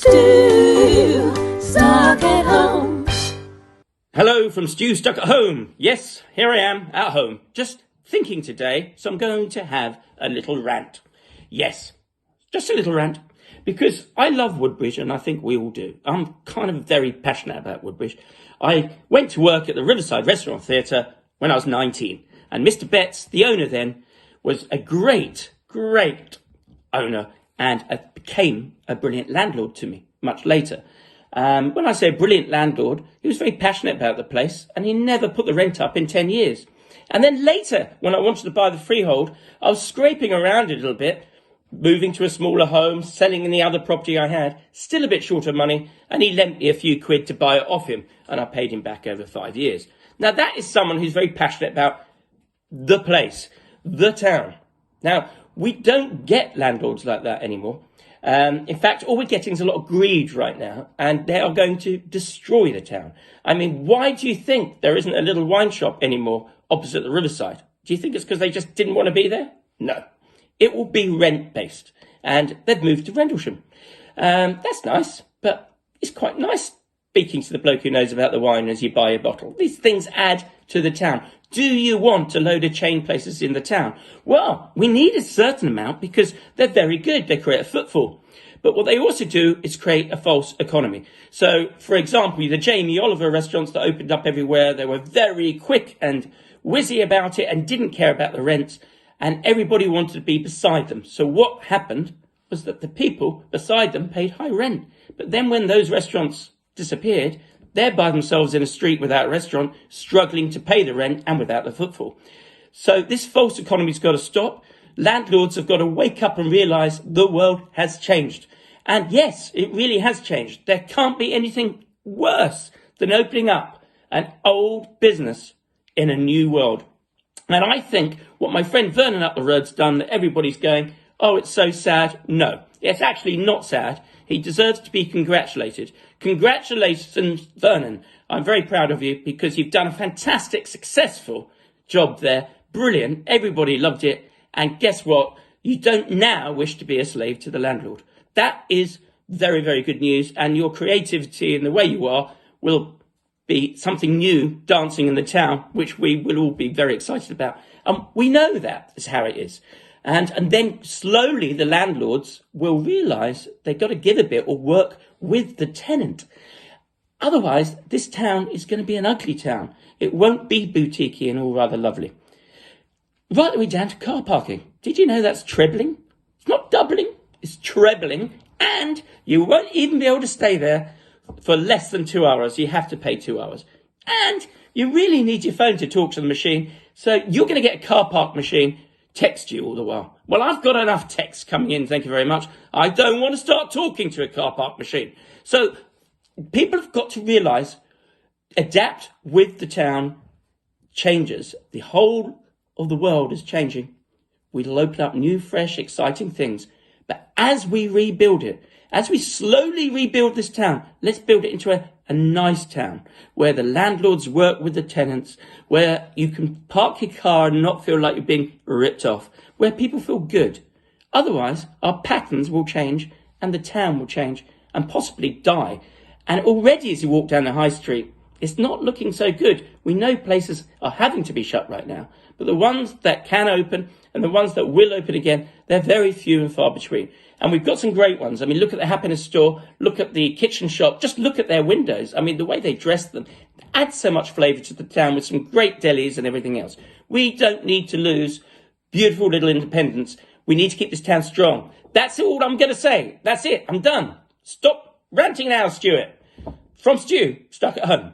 Stu, stuck at home. Hello from Stu, stuck at home. Yes, here I am at home, just thinking today, so I'm going to have a little rant. Yes, just a little rant, because I love Woodbridge, and I think we all do. I'm kind of very passionate about Woodbridge. I went to work at the Riverside Restaurant Theatre when I was 19, and Mr. Betts, the owner then, was a great owner, and became a brilliant landlord to me much later. When I say a brilliant landlord, he was very passionate about the place, and he never put the rent up in 10 years. And then later, when I wanted to buy the freehold, I was scraping around a little bit, moving to a smaller home, selling the other property I had, still a bit short of money, and he lent me a few quid to buy it off him, and I paid him back over 5 years. Now, that is someone who's very passionate about the place, the town. Now, we don't get landlords like that anymore. In fact, all we're getting is a lot of greed right now, and they are going to destroy the town. I mean, why do you think there isn't a little wine shop anymore opposite the Riverside? Do you think it's because they just didn't want to be there? No. It will be rent-based, and they've moved to Rendlesham. That's nice, but it's quite nice speaking to the bloke who knows about the wine as you buy a bottle. These things add to the town. Do you want a load of chain places in the town? Well, we need a certain amount because they're very good. They create a footfall. But what they also do is create a false economy. So, for example, the Jamie Oliver restaurants that opened up everywhere, they were very quick and whizzy about it and didn't care about the rents, and everybody wanted to be beside them. So what happened was that the people beside them paid high rent. But then when those restaurants disappeared, they're by themselves in a street without a restaurant, struggling to pay the rent and without the footfall. So this false economy's got to stop. Landlords have got to wake up and realise the world has changed. And yes, it really has changed. There can't be anything worse than opening up an old business in a new world. And I think what my friend Vernon up the road's done, that everybody's going, oh, it's so sad. No, it's actually not sad. He deserves to be congratulated. Congratulations, Vernon. I'm very proud of you because you've done a fantastic, successful job there. Brilliant. Everybody loved it. And guess what? You don't now wish to be a slave to the landlord. That is very, very good news. And your creativity and the way you are will be something new dancing in the town, which we will all be very excited about. We know that is how it is. And then slowly the landlords will realise they've got to give a bit or work with the tenant. Otherwise, this town is going to be an ugly town. It won't be boutiquey and all rather lovely. Right the way down to car parking. Did you know that's trebling? It's not doubling, it's trebling. And you won't even be able to stay there for less than 2 hours. You have to pay 2 hours. And you really need your phone to talk to the machine. So you're going to get a car park machine text you all the while. Well, I've got enough texts coming in, thank you very much. I don't want to start talking to a car park machine. So people have got to realise, adapt with the town changes. The whole of the world is changing. We'll open up new, fresh, exciting things. But as we rebuild it, as we slowly rebuild this town, let's build it into a nice town where the landlords work with the tenants, where you can park your car and not feel like you're being ripped off, where people feel good. Otherwise, our patterns will change and the town will change and possibly die. And already as you walk down the high street, it's not looking so good. We know places are having to be shut right now, but the ones that can open and the ones that will open again, they're very few and far between. And we've got some great ones. I mean, look at the Happiness Store, look at the Kitchen Shop, just look at their windows. I mean, the way they dress them adds so much flavour to the town with some great delis and everything else. We don't need to lose beautiful little independence. We need to keep this town strong. That's all I'm going to say. That's it. I'm done. Stop ranting now, Stuart. From Stu, stuck at home.